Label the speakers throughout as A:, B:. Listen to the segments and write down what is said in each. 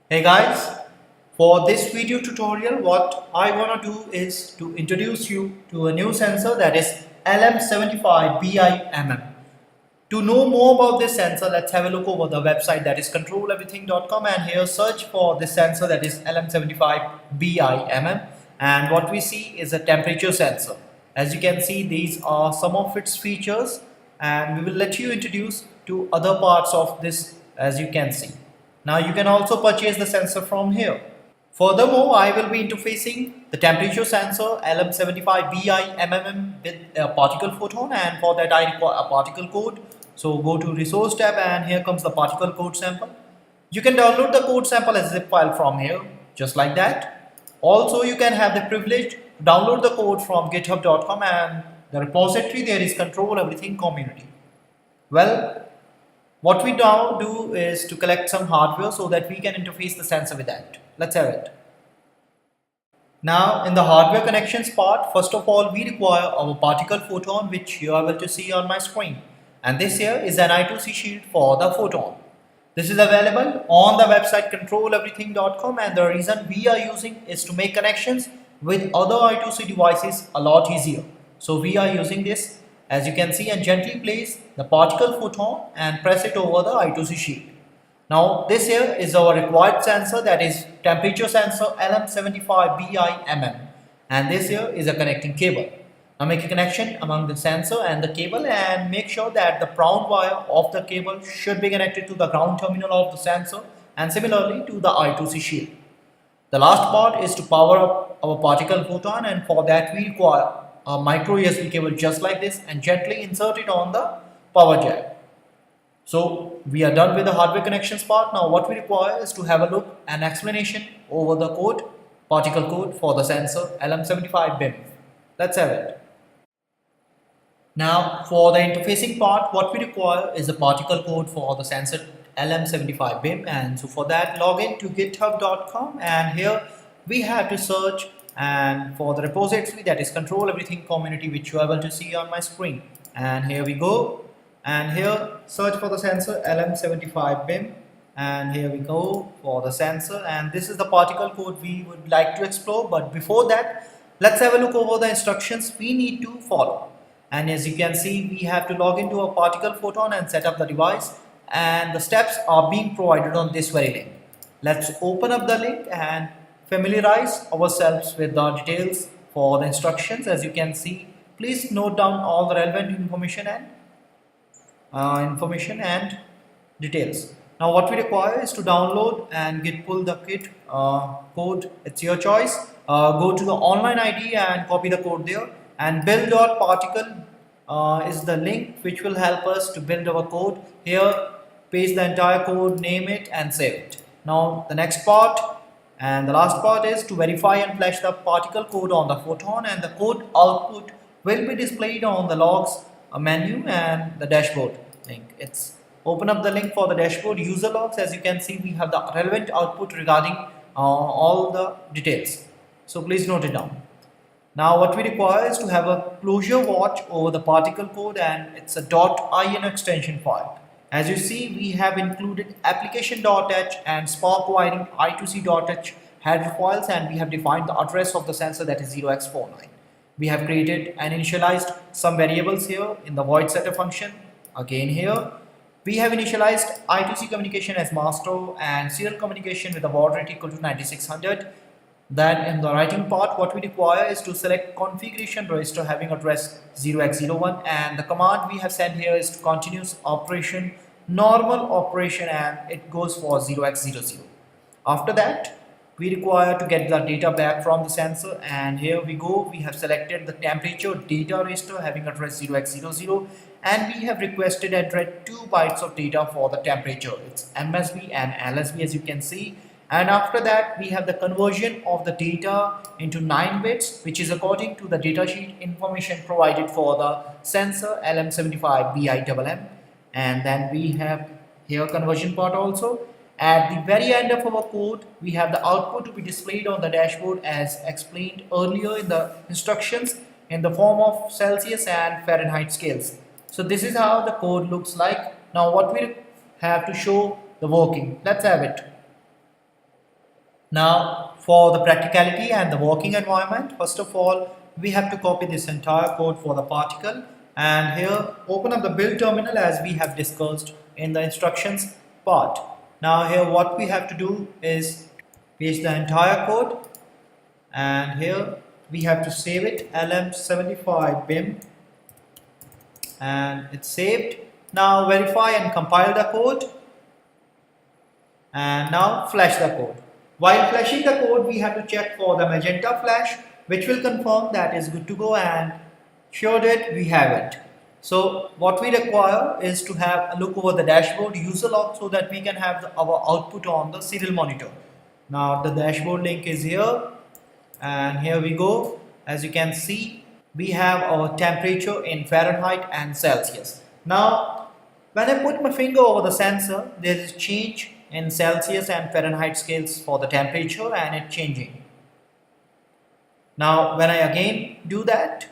A: Hey guys, for this video tutorial what I want to do is to introduce you to a new sensor that is LM75BIMM. To know more about this sensor, let's have a look over the website that is controleverything.com, and here search for this sensor that is LM75BIMM, and what we see is a temperature sensor. As you can see, these are some of its features and we will let you introduce to other parts of this as you can see. Now you can also purchase the sensor from here. Furthermore, I will be interfacing the temperature sensor LM75BIMM with a particle photon, and for that I require a particle code. So go to resource tab and here comes the particle code sample. You can download the code sample as a zip file from here, just like that. Also, you can have the privilege to download the code from github.com, and the repository there is Control Everything Community. Well, what we now do is to collect some hardware so that we can interface the sensor with that. Let's have it. Now in the hardware connections part, first of all we require our particle photon, which you are able to see on my screen. And this here is an I2C Shield for the photon. This is available on the website controleverything.com, and the reason we are using is to make connections with other I2C devices a lot easier. So we are using this, as you can see, and gently place the particle photon and press it over the I2C Shield. Now this here is our required sensor, that is temperature sensor LM75BIMM, and this here is a connecting cable. Now make a connection among the sensor and the cable and make sure that the brown wire of the cable should be connected to the ground terminal of the sensor and similarly to the I2C Shield. The last part is to power up our particle photon, and for that we require a micro USB cable just like this and gently insert it on the power jack. So we are done with the hardware connections part. Now what we require is to have a look and explanation over the code, particle code for the sensor LM75BIMM. Let's have it. Now for the interfacing part, what we require is the particle code for the sensor LM75BIMM, and so for that log in to github.com, and here we have to search and for the repository that is Control Everything Community, which you are able to see on my screen. And here we go. And here search for the sensor LM75BIMM, and here we go for the sensor, and this is the particle code we would like to explore. But before that, let's have a look over the instructions we need to follow. And as you can see, we have to log into a particle photon and set up the device, and the steps are being provided on this very link. Let's open up the link and familiarize ourselves with the details for the instructions. As you can see, please note down all the relevant information and details. Now what we require is to download and pull the kit code. It's your choice. Go to the online ID and copy the code there, and build.particle is the link which will help us to build our code. Here paste the entire code, name it and save it. Now the next part and the last part is to verify and flash the particle code on the photon, and the code output will be displayed on the logs menu and the dashboard link. It's open up the link for the dashboard user logs. As you can see, we have the relevant output regarding all the details, so please note it down. Now what we require is to have a closure watch over the particle code, and it's a .in extension file. As you see, we have included application.h and spark wiring I2C.h header files, and we have defined the address of the sensor, that is 0x49. We have created and initialized some variables here in the void setter function. Again here we have initialized I2C communication as master and serial communication with a baud rate equal to 9600. Then in the writing part, what we require is to select configuration register having address 0x01, and the command we have sent here is to continuous operation, normal operation, and it goes for 0x00. After that, we require to get the data back from the sensor, and here we go. We have selected the temperature data register having address 0x00, and we have requested and read 2 bytes of data for the temperature. It's MSB and LSB, as you can see. And after that, we have the conversion of the data into 9 bits, which is according to the datasheet information provided for the sensor LM75BIMM. And then we have here conversion part also. At the very end of our code, we have the output to be displayed on the dashboard as explained earlier in the instructions in the form of Celsius and Fahrenheit scales. So this is how the code looks like. Now what we have to show the working. Let's have it. Now for the practicality and the working environment, first of all we have to copy this entire code for the particle, and here open up the build terminal as we have discussed in the instructions part. Now here what we have to do is paste the entire code, and here we have to save it, LM75BIMM, and it's saved. Now verify and compile the code, and now flash the code. While flashing the code, we have to check for the magenta flash, which will confirm that is good to go, and sure that we have it. So what we require is to have a look over the dashboard user log so that we can have our output on the serial monitor. Now the dashboard link is here, and here we go. As you can see, we have our temperature in Fahrenheit and Celsius. Now when I put my finger over the sensor, there is change in Celsius and Fahrenheit scales for the temperature, and it's changing. Now when I again do that,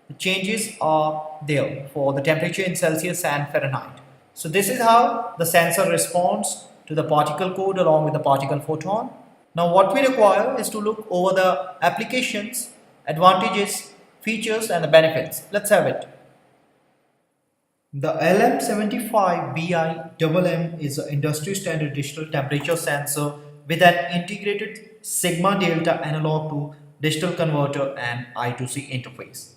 A: the changes are there for the temperature in Celsius and Fahrenheit. So this is how the sensor responds to the particle code along with the particle photon. Now what we require is to look over the applications, advantages, features and the benefits. Let's have it. The LM75BIMM is an industry standard digital temperature sensor with an integrated sigma delta analog to digital converter and I2C interface.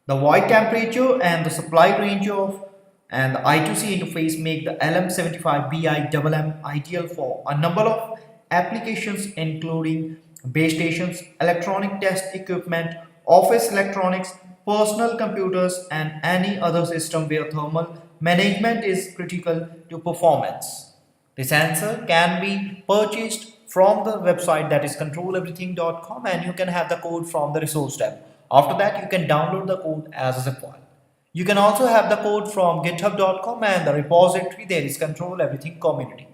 A: The wide temperature and the supply range of and the I2C interface make the LM75BIMM ideal for a number of applications including base stations, electronic test equipment, office electronics, personal computers and any other system where thermal management is critical to performance. The sensor can be purchased from the website, that is controleverything.com, and you can have the code from the resource tab. After that you can download the code as a zip file. You can also have the code from github.com, and the repository there is Control Everything Community.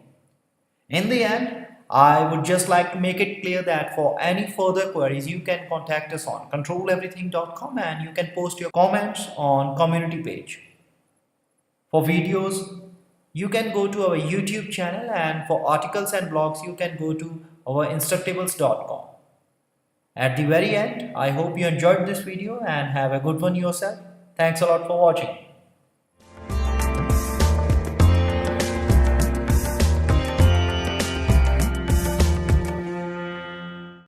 A: In the end, I would just like to make it clear that for any further queries you can contact us on controleverything.com, and you can post your comments on community page. For videos you can go to our YouTube channel, and for articles and blogs you can go to our instructables.com. At the very end, I hope you enjoyed this video and have a good one yourself. Thanks a lot for watching.